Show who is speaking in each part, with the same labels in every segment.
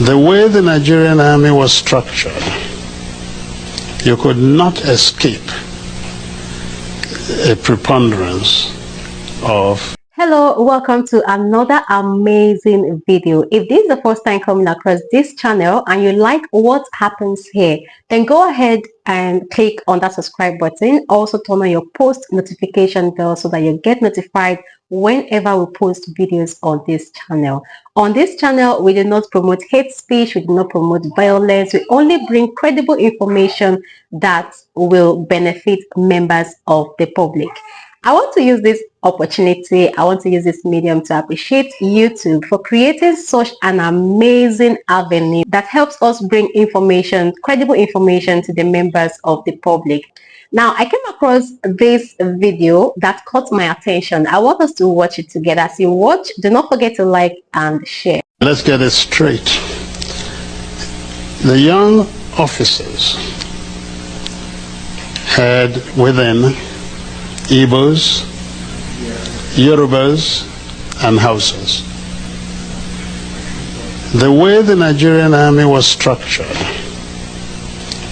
Speaker 1: The way the Nigerian army was structured, you could not escape a preponderance of...
Speaker 2: Hello, welcome to another amazing video. If this is the first time coming across this channel and you like what happens here, then go ahead and click on that subscribe button. Also turn on your post notification bell so that you get notified whenever we post videos on this channel. On this channel, we do not promote hate speech, we do not promote violence, we only bring credible information that will benefit members of the public. I want to use this opportunity, I want to use this medium to appreciate YouTube for creating such an amazing avenue that helps us bring information, credible information to the members of the public. Now, I came across this video that caught my attention. I want us to watch it together. As you watch, do not forget to like and share.
Speaker 1: Let's get it straight. The young officers had within Igbos, Yorubas, and Hausas. The way the Nigerian army was structured,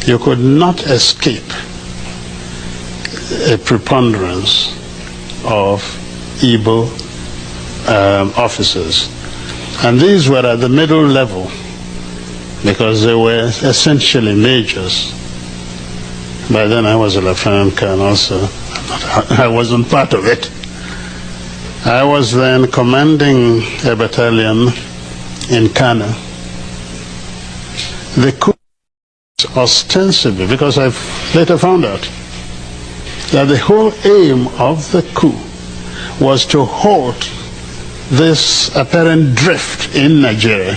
Speaker 1: you could not escape a preponderance of Igbo officers. And these were at the middle level because they were essentially majors. By then I was a lieutenant colonel, so I wasn't part of it. I was then commanding a battalion in Kano. The coup ostensibly, because I later found out that the whole aim of the coup was to halt this apparent drift in Nigeria.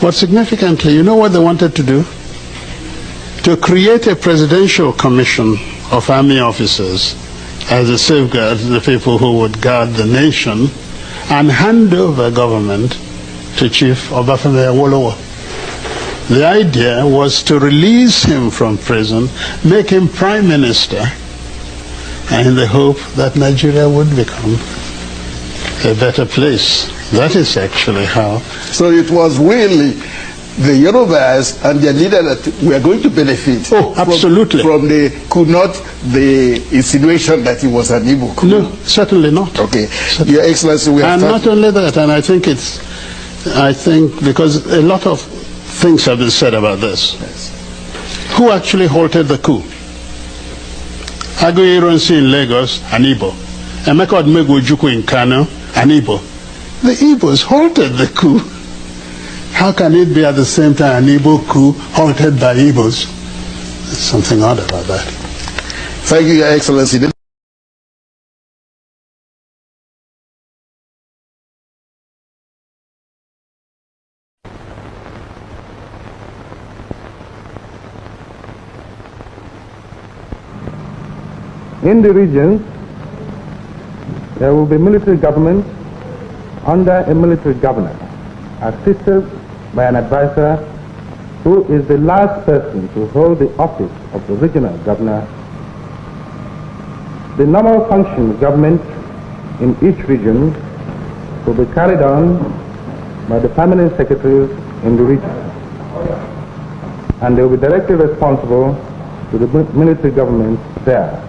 Speaker 1: But significantly, you know what they wanted to do? To create a presidential commission of army officers as a safeguard to the people who would guard the nation and hand over government to Chief Obafemi Awolowo. The idea was to release him from prison, make him prime minister, and in the hope that Nigeria would become a better place. That is actually how.
Speaker 3: So it was really the Yorubas and their leader that were going to benefit.
Speaker 1: Oh, absolutely.
Speaker 3: From the coup, not the insinuation that he was an Igbo coup.
Speaker 1: No, certainly not.
Speaker 3: Okay.
Speaker 1: Certainly.
Speaker 3: Your Excellency, we have
Speaker 1: and not only that, and I think because a lot of things have been said about this. Yes. Who actually halted the coup? Aguiyi Ironsi in Lagos, an Igbo. Emeka Ojukwu in Kano, an Igbo. The Igbos halted the coup. How can it be at the same time an Igbo coup halted by Igbos? There's something odd about that.
Speaker 3: Thank you, Your Excellency.
Speaker 4: In the regions, there will be military government under a military governor, assisted by an advisor who is the last person to hold the office of the regional governor. The normal function of government in each region will be carried on by the permanent secretaries in the region, and they will be directly responsible to the military government there.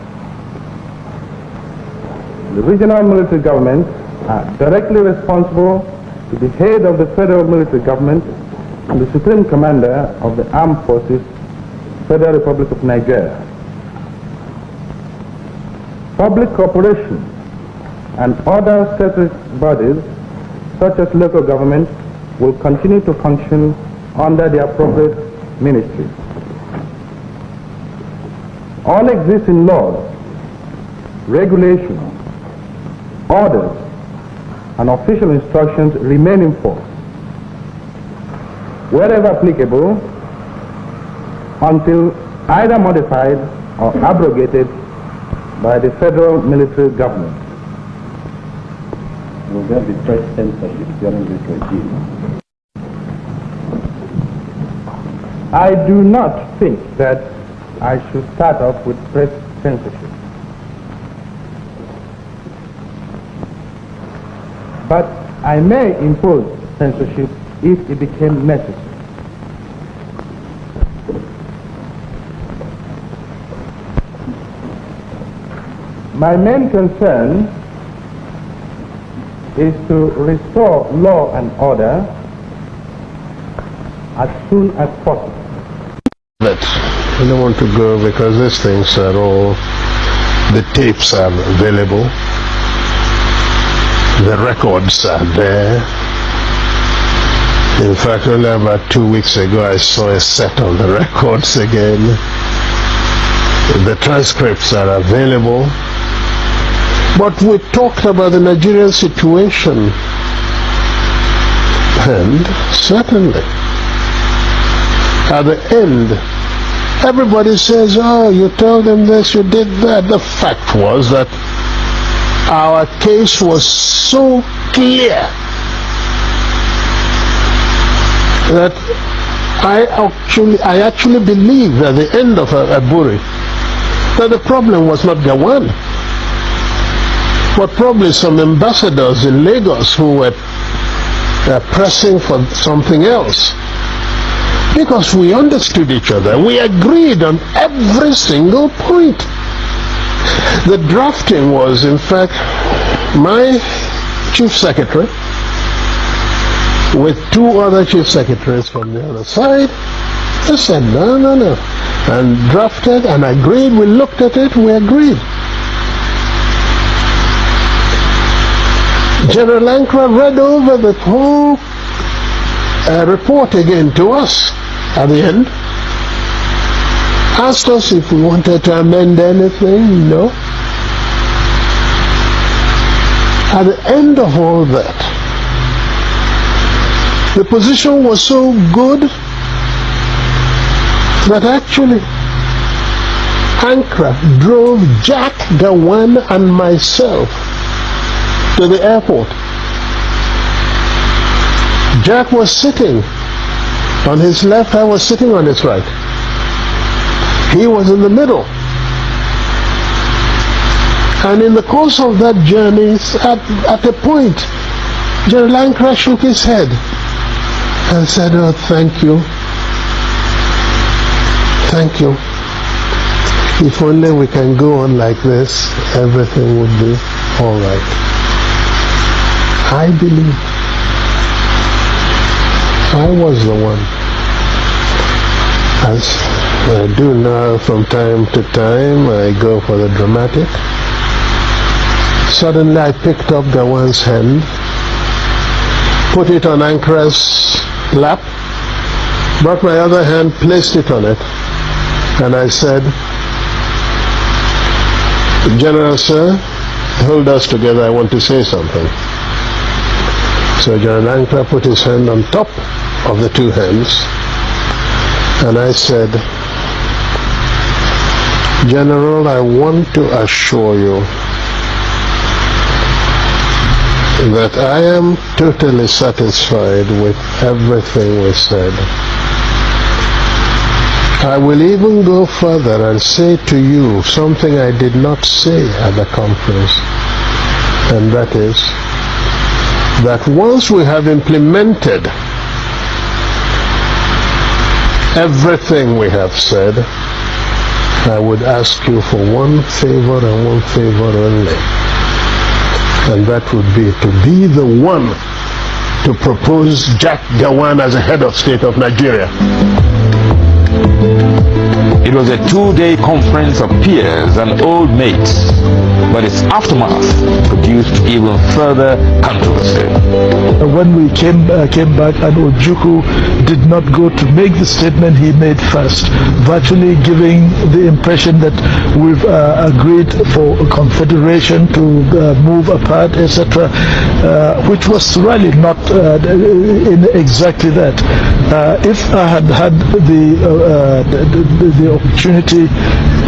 Speaker 4: The regional military governments are directly responsible to the head of the federal military government and the supreme commander of the armed forces, Federal Republic of Nigeria. Public corporations and other state bodies, such as local government, will continue to function under the appropriate ministries. All existing laws, regulations, orders, and official instructions remain in force, wherever applicable, until either modified or abrogated by the federal military government.
Speaker 5: Will there be press censorship during this regime?
Speaker 4: I do not think that I should start off with press censorship. But I may impose censorship if it became necessary. My main concern is to restore law and order as soon as possible.
Speaker 1: But I don't want to go because these things are all, the tapes are available, the records are there. In fact, only about 2 weeks ago I saw a set of the records again. The transcripts are available. But we talked about the Nigerian situation, and certainly at the end everybody says, oh, you told them this, you did that. The fact was that our case was so clear that I actually believe at the end of Aburi that the problem was not Gawan, but probably some ambassadors in Lagos who were pressing for something else. Because we understood each other. We agreed on every single point. The drafting was, in fact, my chief secretary with 2 other chief secretaries from the other side. They said, no, no, no. And drafted and agreed. We looked at it, we agreed. General Ankara read over the whole report again to us at the end, asked us if we wanted to amend anything. No. At the end of all that, the position was so good that actually Ankara drove Jack, Gawan and myself to the airport. Jack was sitting on his left, I was sitting on his right. He was in the middle. And in the course of that journey, at a point, General Ankara shook his head and said, oh, thank you. Thank you. If only we can go on like this, everything would be all right. I believe I was the one, as I do now from time to time. I go for the dramatic. Suddenly I picked up Gawan's hand, put it on Ankara's lap, brought my other hand, placed it on it, and I said, General Sir, hold us together, I want to say something. So General Ankara put his hand on top of the 2 hands, and I said, General, I want to assure you that I am totally satisfied with everything we said. I will even go further and say to you something I did not say at the conference, and that is that once we have implemented everything we have said, I would ask you for one favor and one favor only, and that would be to be the one to propose Jack Gawan as a head of state of Nigeria.
Speaker 6: It was a 2-day conference of peers and old mates, but its aftermath produced even further controversy.
Speaker 7: When we came back, and Ojukwu did not go to make the statement he made first, virtually giving the impression that we've agreed for a confederation to move apart, etc., which was really not in exactly that. If I had had the opportunity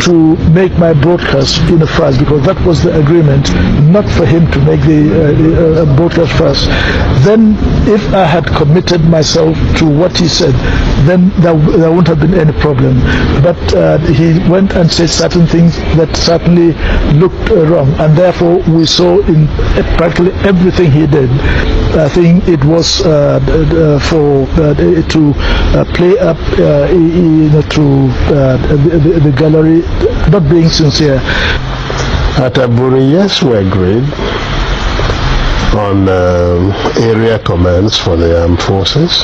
Speaker 7: to make my broadcast in a first, because that was the agreement, not for him to make the broadcast first, then if I had committed myself to what he said, then there wouldn't have been any problem. But he went and said certain things that certainly looked wrong, and therefore we saw in practically everything he did I think it was for to play up to the gallery, not being sincere.
Speaker 1: At Aburi, yes, we agreed on area commands for the armed forces.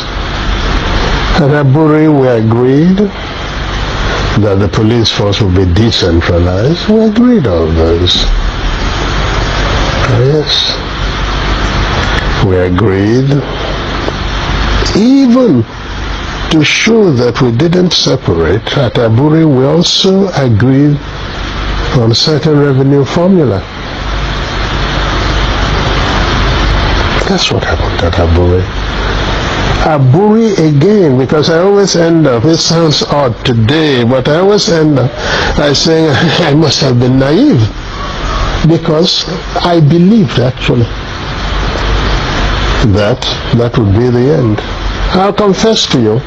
Speaker 1: At Aburi, we agreed that the police force will be decentralized. We agreed on those. Yes. We agreed even to show that we didn't separate. At Aburi, we also agreed on certain revenue formula. That's what happened at Aburi. Aburi again, because I always end up, it sounds odd today, but I always end up by saying I must have been naive, because I believed actually that would be the end. I'll confess to you,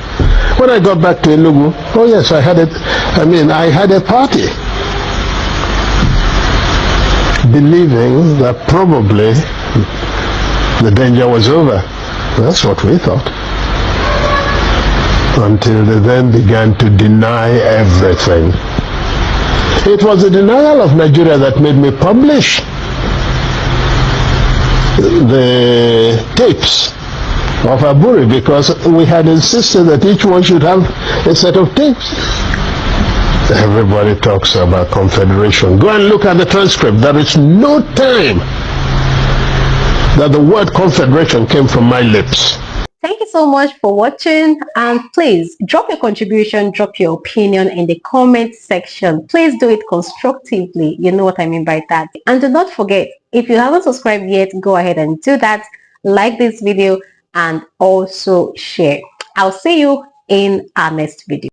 Speaker 1: when I got back to Enugu, oh yes, I had a party, believing that probably the danger was over. That's what we thought. Until they then began to deny everything. It was the denial of Nigeria that made me publish the tapes of Aburi, because we had insisted that each one should have a set of tapes. Everybody talks about confederation. Go and look at the transcript. There is no time that the word confederation came from my lips.
Speaker 2: Thank you so much for watching, and please drop your contribution, drop your opinion in the comment section. Please do it constructively. You know what I mean by that. And do not forget, if you haven't subscribed yet, go ahead and do that. Like this video and also share. I'll see you in our next video.